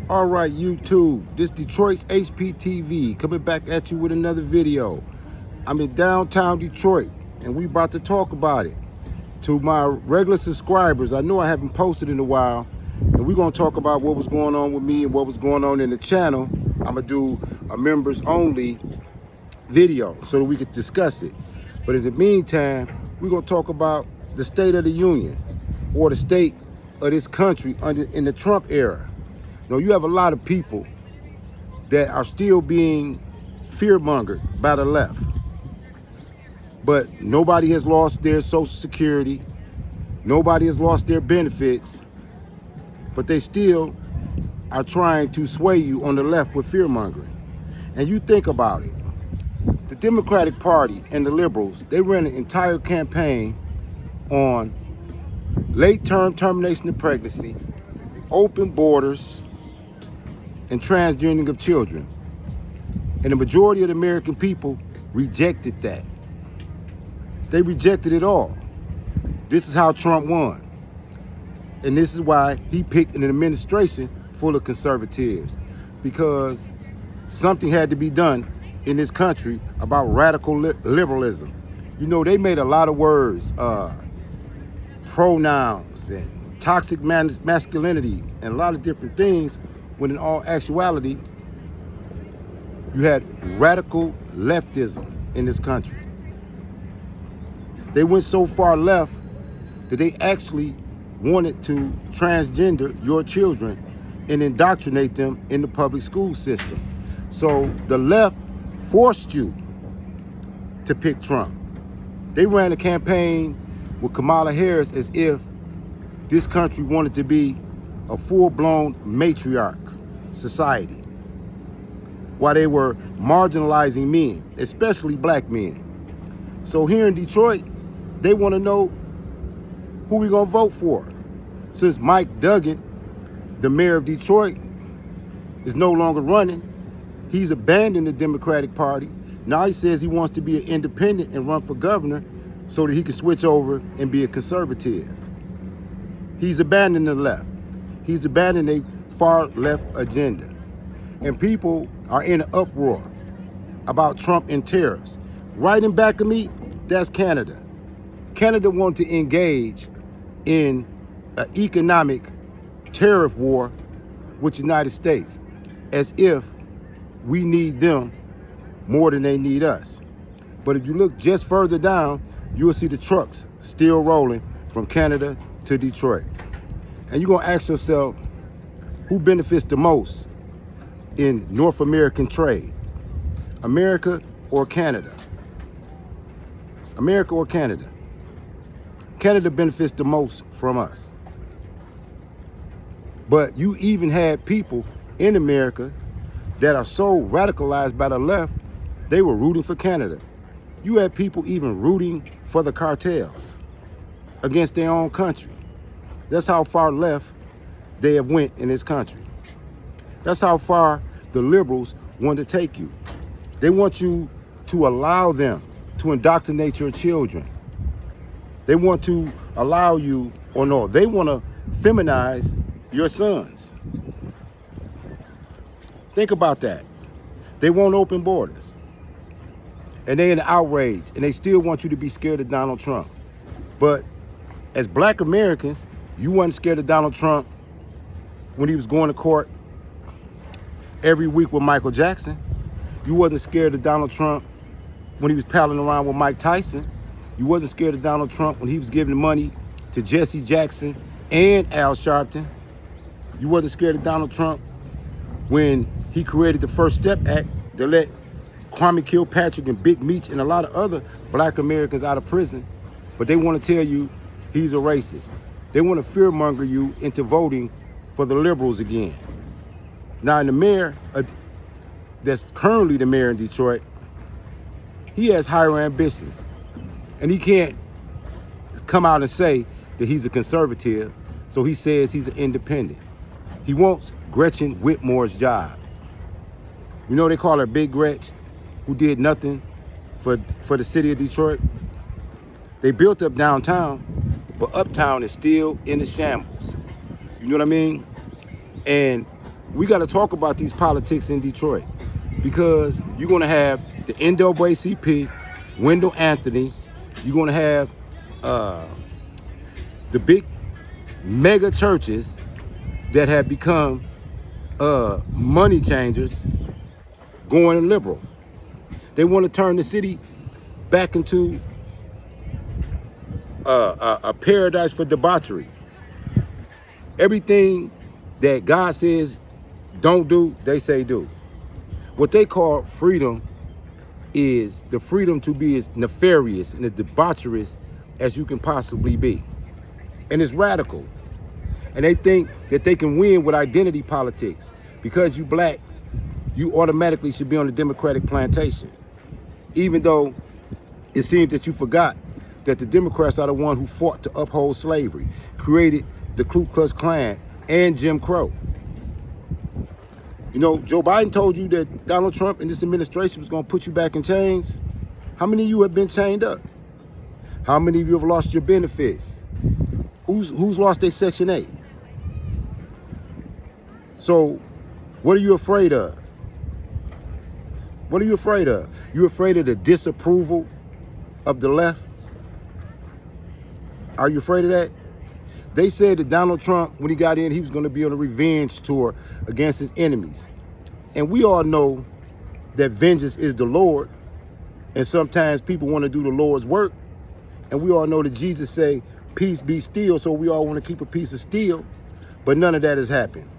All right, YouTube, this Detroit's HPTV coming back at you with another video. I'm in downtown Detroit, and we about to talk about it. To my regular subscribers, I know I haven't posted in a while, and we're going to talk about what was going on with me and what was going on in the channel. I'm going to do a members only video so that we could discuss it. But in the meantime, we're going to talk about the State of the Union, or the state of this country in the Trump era. Now, you have a lot of people that are still being fear-mongered by the left. But nobody has lost their Social Security. Nobody has lost their benefits. But they still are trying to sway you on the left with fear-mongering. And you think about it. The Democratic Party and the liberals, they ran an entire campaign on late-term termination of pregnancy, open borders, and transgendering of children. And the majority of the American people rejected that. They rejected it all. This is how Trump won. And this is why he picked an administration full of conservatives, because something had to be done in this country about radical liberalism. You know, they made a lot of words, pronouns and toxic masculinity and a lot of different things, when in all actuality, you had radical leftism in this country. They went so far left that they actually wanted to transgender your children and indoctrinate them in the public school system. So the left forced you to pick Trump. They ran a campaign with Kamala Harris as if this country wanted to be a full-blown matriarch society, while they were marginalizing men, especially black men. So here in Detroit, they want to know who we gonna vote for. Since Mike Duggan, the mayor of Detroit, is no longer running, he's abandoned the Democratic Party. Now he says he wants to be an independent and run for governor so that he can switch over and be a conservative. He's abandoned the left. He's abandoned a far left agenda. And people are in an uproar about Trump and tariffs. Right in back of me, that's Canada. Canada wants to engage in an economic tariff war with the United States, as if we need them more than they need us. But if you look just further down, you'll see the trucks still rolling from Canada to Detroit. And you're gonna ask yourself, who benefits the most in North American trade? America or Canada? America or Canada? Canada benefits the most from us. But you even had people in America that are so radicalized by the left, they were rooting for Canada. You had people even rooting for the cartels against their own country. That's how far left they have went in this country. That's how far the liberals want to take you. They want you to allow them to indoctrinate your children. They want to allow you, or no, they want to feminize your sons. Think about that. They want open borders. And they're in outrage, and they still want you to be scared of Donald Trump. But as black Americans, you weren't scared of Donald Trump when he was going to court every week with Michael Jackson. You wasn't scared of Donald Trump when he was palling around with Mike Tyson. You wasn't scared of Donald Trump when he was giving money to Jesse Jackson and Al Sharpton. You wasn't scared of Donald Trump when he created the First Step Act to let Kwame Kilpatrick and Big Meech and a lot of other black Americans out of prison. But they want to tell you he's a racist. They want to fearmonger you into voting for the liberals again. Now, the mayor, that's currently the mayor in Detroit, he has higher ambitions. And he can't come out and say that he's a conservative, so he says he's an independent. He wants Gretchen Whitmer's job. You know, they call her Big Gretch, who did nothing for the city of Detroit. They built up downtown, but uptown is still in the shambles. You know what I mean? And we got to talk about these politics in Detroit, because you're going to have the NAACP, Wendell Anthony. You're going to have the big mega churches that have become money changers going liberal. They want to turn the city back into a paradise for debauchery. Everything that God says don't do, they say do. What they call freedom is the freedom to be as nefarious and as debaucherous as you can possibly be. And it's radical. And they think that they can win with identity politics. Because you black, you automatically should be on the Democratic plantation. Even though it seems that you forgot that the Democrats are the one who fought to uphold slavery, created the Ku Klux Klan and Jim Crow. You know, Joe Biden told you that Donald Trump and this administration was going to put you back in chains. How many of you have been chained up? How many of you have lost your benefits? Who's lost their Section 8? So, what are you afraid of? What are you afraid of? You afraid of the disapproval of the left? Are you afraid of that? They said that Donald Trump, when he got in, he was going to be on a revenge tour against his enemies. And we all know that vengeance is the Lord. And sometimes people want to do the Lord's work. And we all know that Jesus say, peace be still. So we all want to keep a piece of steel. But none of that has happened.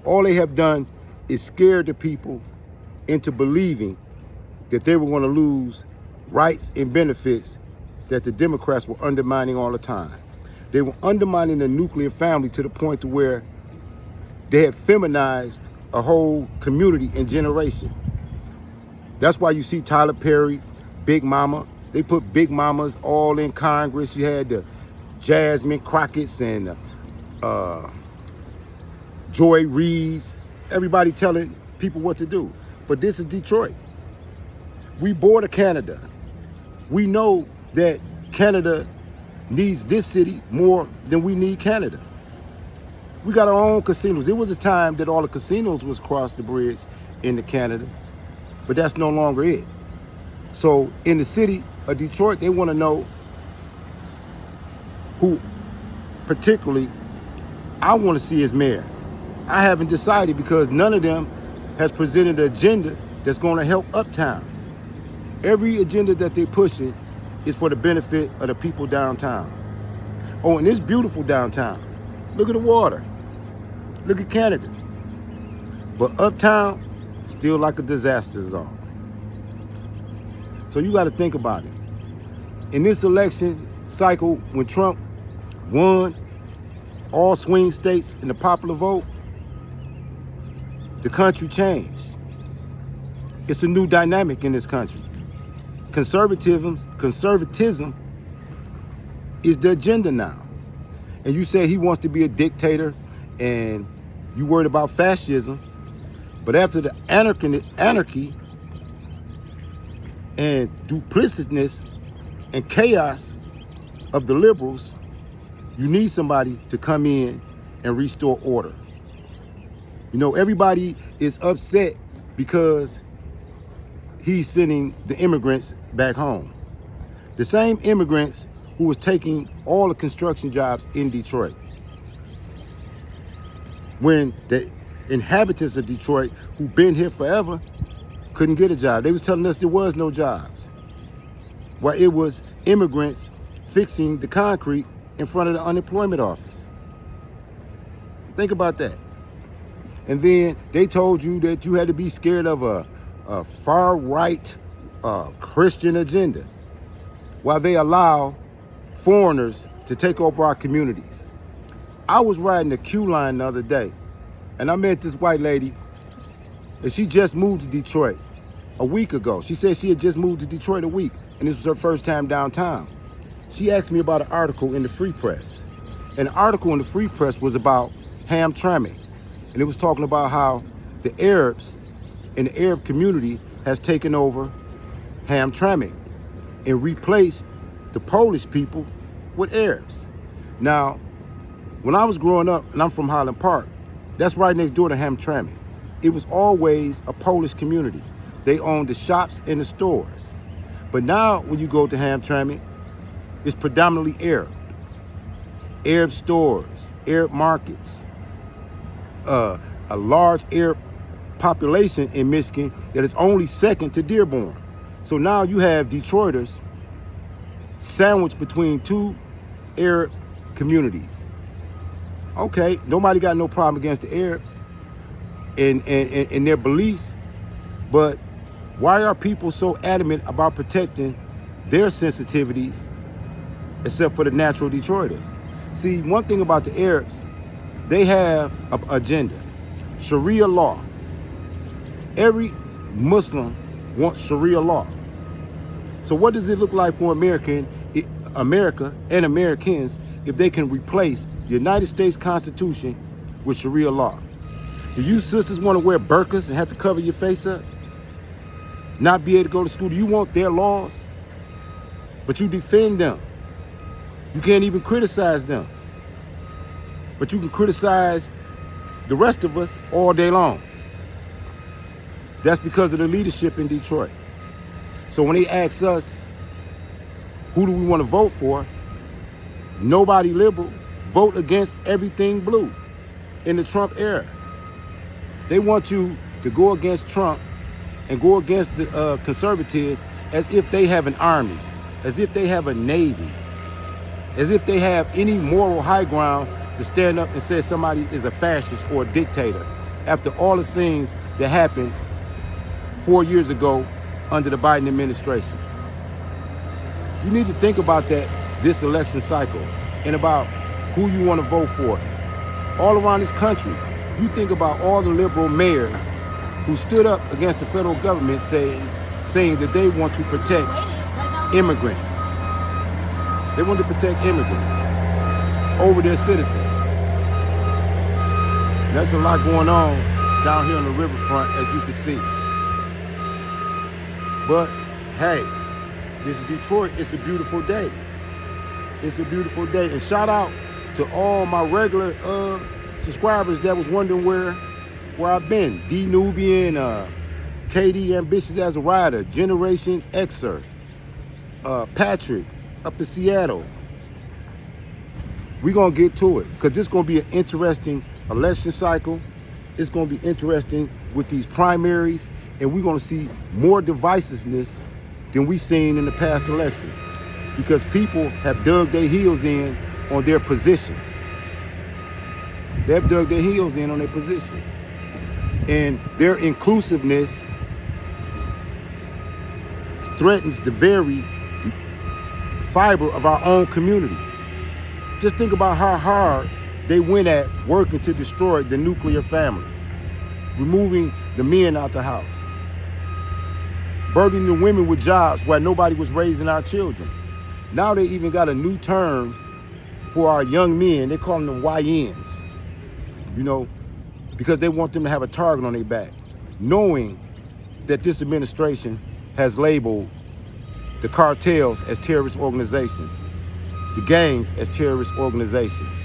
All they have done is scare the people into believing that they were going to lose rights and benefits that the Democrats were undermining all the time. They were undermining the nuclear family to the point to where they had feminized a whole community and generation. That's why you see Tyler Perry, Big Mama. They put Big Mamas all in Congress. You had the Jasmine Crockett's and Joy Reid's, everybody telling people what to do. But this is Detroit. We border Canada. We know that Canada needs this city more than we need Canada. We got our own casinos. There was a time that all the casinos was across the bridge into Canada, but that's no longer it. So in the city of Detroit, they want to know who particularly I want to see as mayor. I haven't decided because none of them has presented an agenda that's going to help Uptown. Every agenda that they're pushing is for the benefit of the people downtown. Oh, and it's beautiful downtown. Look at the water. Look at Canada. But Uptown, still like a disaster zone. So you got to think about it. In this election cycle, when Trump won all swing states in the popular vote, the country changed. It's a new dynamic in this country. Conservatism is the agenda now. And you say he wants to be a dictator and you worried about fascism, but after the anarchy and duplicitousness and chaos of the liberals, you need somebody to come in and restore order. You know, everybody is upset because he's sending the immigrants back home. The same immigrants who was taking all the construction jobs in Detroit. When the inhabitants of Detroit who've been here forever couldn't get a job. They was telling us there was no jobs. Well, it was immigrants fixing the concrete in front of the unemployment office. Think about that. And then they told you that you had to be scared of a far-right Christian agenda while they allow foreigners to take over our communities. I was riding the Q line the other day, and I met this white lady, and she just moved to Detroit a week ago. She said she had just moved to Detroit a week, and this was her first time downtown. She asked me about an article in the Free Press. And the article in the Free Press was about Hamtramck, and it was talking about how the Arabs in the Arab community has taken over Hamtramck and replaced the Polish people with Arabs. Now, when I was growing up, and I'm from Highland Park, That's right next door to Hamtramck. It was always a Polish community. They owned the shops and the stores. But now when you go to Hamtramck, it's predominantly Arab. Arab stores, Arab markets, a large Arab population in Michigan that is only second to Dearborn. So now you have Detroiters sandwiched between two Arab communities. Okay, nobody got no problem against the Arabs and their beliefs, but why are people so adamant about protecting their sensitivities except for the natural Detroiters? See, one thing about the Arabs, they have an agenda. Sharia law. Every Muslim wants Sharia law. So what does it look like for America and Americans if they can replace the United States Constitution with Sharia law? Do you sisters want to wear burqas and have to cover your face up? Not be able to go to school? Do you want their laws? But you defend them. You can't even criticize them. But you can criticize the rest of us all day long. That's because of the leadership in Detroit. So when they ask us, who do we want to vote for? Nobody liberal. Vote against everything blue in the Trump era. They want you to go against Trump and go against the conservatives as if they have an army, as if they have a navy, as if they have any moral high ground to stand up and say somebody is a fascist or a dictator after all the things that happened 4 years ago under the Biden administration. You need to think about that this election cycle and about who you want to vote for. All around this country, you think about all the liberal mayors who stood up against the federal government saying that they want to protect immigrants. They want to protect immigrants over their citizens. That's a lot going on down here on the riverfront, as you can see. But hey, this is Detroit. It's a beautiful day. It's a beautiful day. And shout out to all my regular subscribers that was wondering where I've been. D Nubian, KD Ambitious as a Rider, Generation Xer, Patrick up in Seattle. We're going to get to it because this is going to be an interesting election cycle. It's going to be interesting with these primaries, and we're going to see more divisiveness than we've seen in the past election because people have dug their heels in on their positions. They've dug their heels in on their positions. And their inclusiveness threatens the very fiber of our own communities. Just think about how hard they went at working to destroy the nuclear family, removing the men out the house, burdening the women with jobs while nobody was raising our children. Now they even got a new term for our young men. They call them YNs, you know, because they want them to have a target on their back, knowing that this administration has labeled the cartels as terrorist organizations, the gangs as terrorist organizations,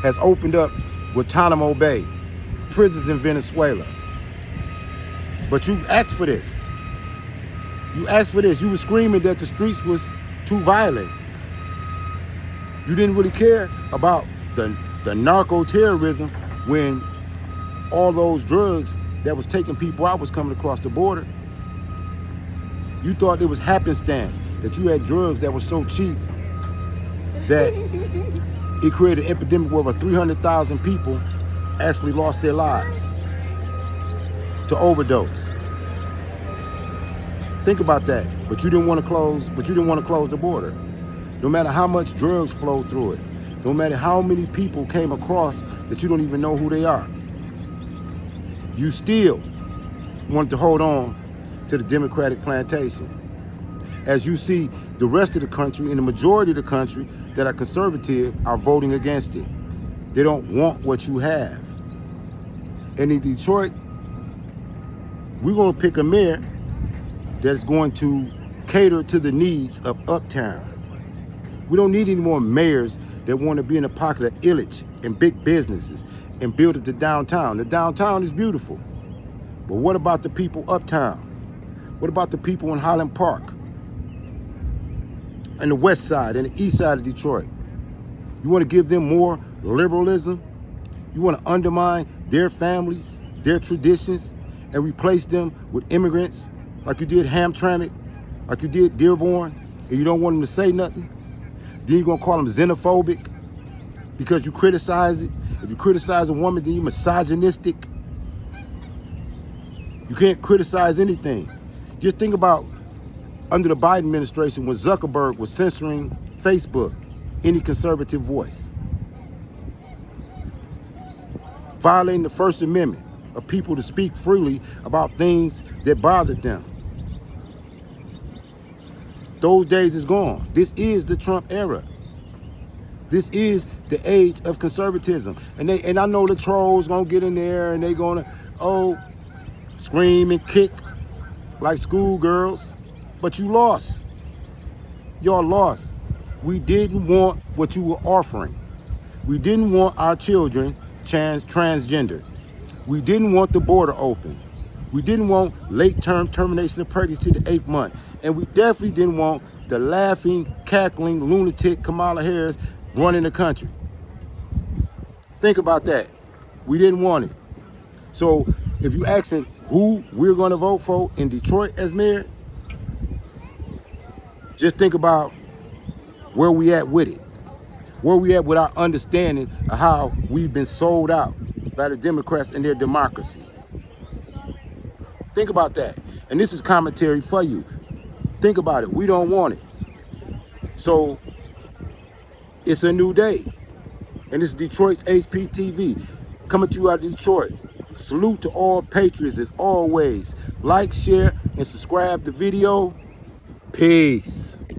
has opened up Guantanamo Bay, prisons in Venezuela. But you asked for this. You asked for this. You were screaming that the streets was too violent. You didn't really care about the narco-terrorism when all those drugs that was taking people out was coming across the border. You thought it was happenstance that you had drugs that were so cheap that it created an epidemic where over 300,000 people actually lost their lives to overdose. Think about that. But you didn't want to close the border. No matter how much drugs flowed through it, no matter how many people came across that you don't even know who they are, you still wanted to hold on to the Democratic plantation. As you see, the rest of the country and the majority of the country that are conservative are voting against it. They don't want what you have. And in Detroit, we're going to pick a mayor that's going to cater to the needs of Uptown. We don't need any more mayors that want to be in the pocket of Illich and big businesses and build it to downtown. The downtown is beautiful. But what about the people uptown? What about the people in Highland Park? And the west side and the east side of Detroit? You want to give them more liberalism? You want to undermine their families, their traditions, and replace them with immigrants like you did Hamtramck, like you did Dearborn, and you don't want them to say nothing? Then you're going to call them xenophobic because you criticize it. If you criticize a woman, then you're misogynistic. You can't criticize anything. Just think about under the Biden administration when Zuckerberg was censoring Facebook, any conservative voice, violating the First Amendment of people to speak freely about things that bothered them. Those days is gone. This is the Trump era. This is the age of conservatism. And I know the trolls gonna get in there and they gonna, scream and kick like schoolgirls. But you lost. Y'all lost. We didn't want what you were offering. We didn't want our children transgender. We didn't want the border open. We didn't want late-term termination of pregnancy to the 8th month. And we definitely didn't want the laughing, cackling, lunatic Kamala Harris running the country. Think about that. We didn't want it. So if you're asking who we're going to vote for in Detroit as mayor, just think about where we at with it. Where we at with our understanding of how we've been sold out by the Democrats and their democracy. Think about that. And this is commentary for you. Think about it. We don't want it. So it's a new day. And it's Detroit's HPTV coming to you out of Detroit. Salute to all patriots as always. Like, share, and subscribe to the video. Peace.